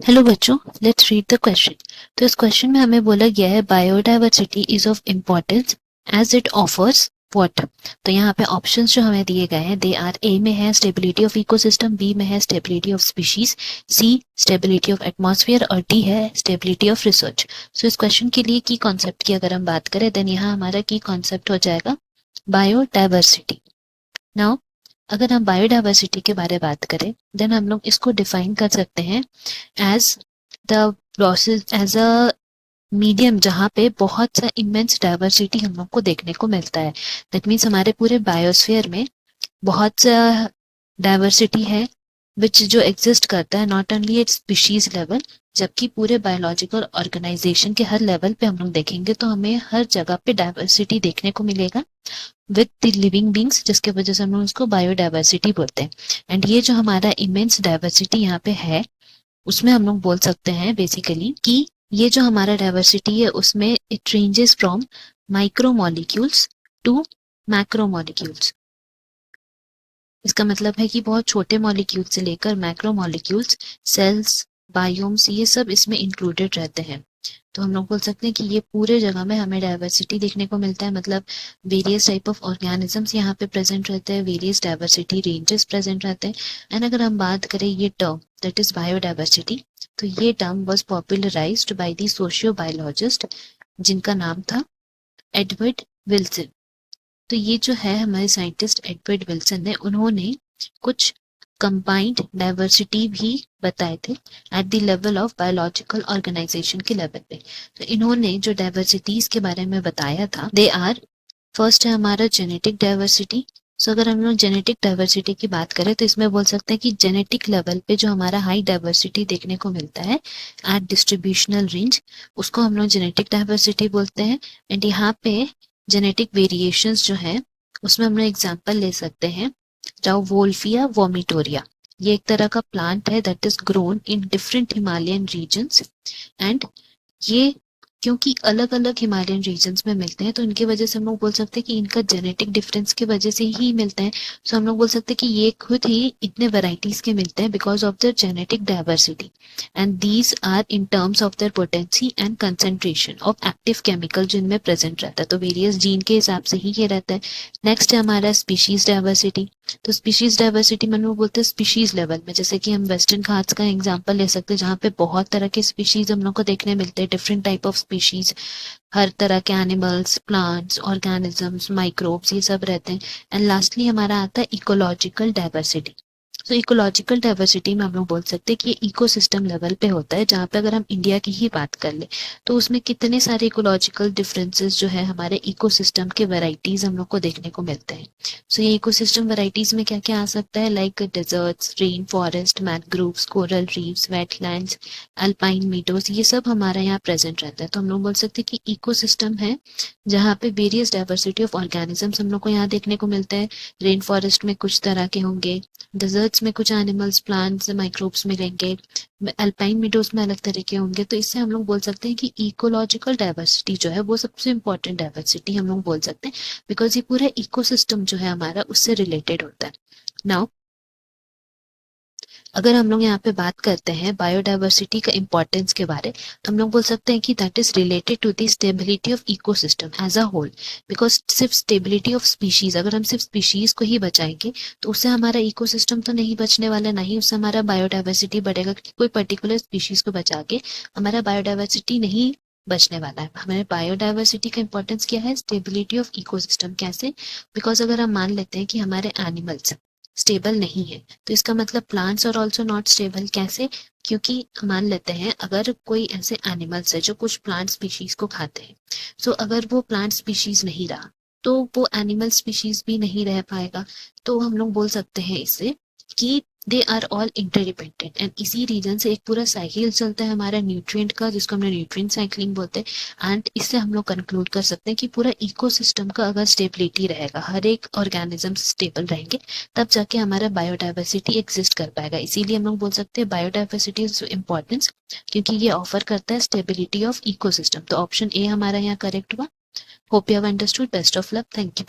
Hello बच्चों, let's read the question. तो इस क्वेश्चन में हमें बोला गया है biodiversity is of importance as it offers what. तो यहाँ पे ऑप्शंस जो हमें दिए गए हैं दे आर, ए में है स्टेबिलिटी ऑफ इकोसिस्टम, बी में है stability of species, C stability of atmosphere और डी है स्टेबिलिटी ऑफ रिसर्च। सो इस क्वेश्चन के लिए की कॉन्सेप्ट की अगर हम बात करें देन यहाँ हमारा की कॉन्सेप्ट हो जाएगा बायोडाइवर्सिटी। नाउ अगर हम बायोडाइवर्सिटी के बारे में बात करें देन हम लोग इसको डिफाइन कर सकते हैं as the process, as a medium जहाँ पे बहुत सा इमेंस डाइवर्सिटी हम लोग को देखने को मिलता है। दैट मीन्स हमारे पूरे बायोस्फीयर में बहुत सा डाइवर्सिटी है विच जो एग्जिस्ट करता है not only at species level, जबकि पूरे बायोलॉजिकल ऑर्गेनाइजेशन के हर लेवल पे हम लोग देखेंगे तो हमें हर जगह पे डाइवर्सिटी देखने को मिलेगा विद द लिविंग बींग्स, जिसके वजह से हम लोग उसको बायोडाइवर्सिटी बोलते हैं। एंड ये जो हमारा इमेंस डाइवर्सिटी यहाँ पे है उसमें हम लोग बोल सकते हैं बेसिकली कि ये जो हमारा डाइवर्सिटी है उसमें it ranges from micromolecules to macromolecules. इसका मतलब है कि बहुत छोटे मॉलिक्यूल से लेकर मैक्रोमोलिक्यूल्स, सेल्स, बायोम्स, ये सब इसमें इंक्लूडेड रहते हैं। तो हम लोग बोल सकते हैं कि ये पूरे जगह में हमें डाइवर्सिटी देखने को मिलता है, मतलब वेरियस टाइप ऑफ ऑर्गेनिजम्स यहाँ पे प्रेजेंट रहते हैं, वेरियस डाइवर्सिटी रेंजेस प्रेजेंट रहते हैं। एंड अगर हम बात करें ये टर्म दैट इज बायोडाइवर्सिटी, तो ये term was popularised by the socio biologist जिनका नाम था एडवर्ड विल्सन। तो ये जो है हमारे साइंटिस्ट एडवर्ड विल्सन ने, उन्होंने कुछ कंबाइंड डाइवर्सिटी भी बताए थे at the level of biological organisation के लेवल पे। तो इन्होंने जो डाइवर्सिटीज के बारे में बताया था दे आर, फर्स्ट है हमारा जेनेटिक डाइवर्सिटी। सो अगर हम लोग जेनेटिक डाइवर्सिटी की बात करें तो इसमें बोल सकते हैं कि जेनेटिक लेवल पे जो हमारा हाई डाइवर्सिटी देखने को मिलता है एट डिस्ट्रीब्यूशनल रेंज, उसको हम लोग जेनेटिक डाइवर्सिटी बोलते हैं। एंड यहाँ पे जेनेटिक वेरिएशंस जो है उसमें हम लोग एग्जांपल ले सकते हैं वोल्फिया वोमिटोरिया। ये एक तरह का प्लांट है that is grown in different Himalayan regions. And ये क्योंकि अलग अलग हिमालयन रीजन्स में मिलते हैं तो इनकी वजह से हम लोग बोल सकते हैं कि इनका जेनेटिक डिफरेंस की वजह से ही मिलते हैं। सो हम लोग बोल सकते हैं कि ये खुद ही इतने वेराइटीज के मिलते हैं because of their genetic diversity. And these are in terms of their potency and concentration of active chemical जिनमें प्रेजेंट रहता है। तो वेरियस जीन के हिसाब से ही ये रहता है। नेक्स्ट है हमारा स्पीशीज डाइवर्सिटी। तो स्पीशीज डाइवर्सिटी में हम लोग बोलते हैं स्पीशीज लेवल में, जैसे कि हम वेस्टर्न घाट्स का एग्जांपल ले सकते हैं जहाँ पे बहुत तरह के स्पीशीज हम लोग को देखने मिलते हैं, डिफरेंट टाइप ऑफ स्पीशीज, हर तरह के एनिमल्स, प्लांट्स, ऑर्गेनिजम्स, माइक्रोब्स, ये सब रहते हैं। एंड लास्टली हमारा आता है इकोलॉजिकल डाइवर्सिटी। तो इकोलॉजिकल डाइवर्सिटी में हम लोग बोल सकते हैं कि ये इकोसिस्टम लेवल पे होता है, जहाँ पे अगर हम इंडिया की ही बात कर ले तो उसमें कितने सारे इकोलॉजिकल डिफरेंसेस जो है हमारे इकोसिस्टम के वैरायटीज हम लोग को देखने को मिलते हैं। सो ये इकोसिस्टम वैरायटीज में क्या क्या आ सकता है, like deserts, rain forest, mangroves, coral reefs, wetlands, alpine meadows, ये सब हमारा यहाँ प्रेजेंट रहता है। तो हम लोग बोल सकते हैं कि इकोसिस्टम है जहाँ पे वेरियस डाइवर्सिटी ऑफ ऑर्गेनिजम्स हम लोग को यहाँ देखने को मिलते हैं। रेन फॉरेस्ट में कुछ तरह के होंगे, डेजर्ट्स में कुछ एनिमल्स, प्लांट्स, माइक्रोब्स मिलेंगे, अल्पाइन मीडोज में अलग तरह के होंगे। तो इससे हम लोग बोल सकते हैं कि इकोलॉजिकल डाइवर्सिटी जो है वो सबसे इंपॉर्टेंट डाइवर्सिटी हम लोग बोल सकते हैं, बिकॉज ये पूरा इकोसिस्टम जो है हमारा उससे रिलेटेड होता है। नाउ अगर हम लोग यहाँ पे बात करते हैं बायोडाइवर्सिटी का इंपॉर्टेंस के बारे, तो हम लोग बोल सकते हैं कि that is related to the stability of ecosystem as a whole. Because सिर्फ स्टेबिलिटी ऑफ स्पीशीज, अगर हम सिर्फ स्पीशीज को ही बचाएंगे तो उससे हमारा इकोसिस्टम तो नहीं बचने वाला, ना ही उससे हमारा बायोडाइवर्सिटी बढ़ेगा, क्योंकि कोई पर्टिकुलर स्पीशीज को बचा के हमारा बायोडाइवर्सिटी नहीं बचने वाला है। हमारे बायोडाइवर्सिटी का इंपॉर्टेंस क्या है, स्टेबिलिटी ऑफ इकोसिस्टम। कैसे, बिकॉज अगर हम मान लेते हैं कि हमारे एनिमल्स स्टेबल नहीं है तो इसका मतलब plants are also not stable. कैसे, क्योंकि मान लेते हैं अगर कोई ऐसे एनिमल्स है जो कुछ प्लांट स्पीशीज को खाते हैं, सो अगर वो प्लांट स्पीशीज नहीं रहा तो वो एनिमल स्पीशीज भी नहीं रह पाएगा। तो हम लोग बोल सकते हैं इससे कि they are all interdependent. And इसी रीजन से एक पूरा साइकिल चलता है हमारा न्यूट्रिएंट का, जिसको हमने न्यूट्रिएंट साइक्लिंग बोलते हैं। एंड इससे हम लोग कंक्लूड कर सकते हैं कि पूरा इकोसिस्टम का अगर स्टेबिलिटी रहेगा, हर एक ऑर्गेनिज्म स्टेबल रहेंगे, तब जाके हमारा बायोडाइवर्सिटी एग्जिस्ट कर पाएगा। इसीलिए हम लोग बोल सकते हैं बायोडाइवर्सिटी इज इम्पोर्टेंस, क्योंकि ये ऑफर करता है स्टेबिलिटी ऑफ इकोसिस्टम। तो ऑप्शन ए हमारा यहाँ करेक्ट हुआ। Hope you have understood. Best of luck. Thank you.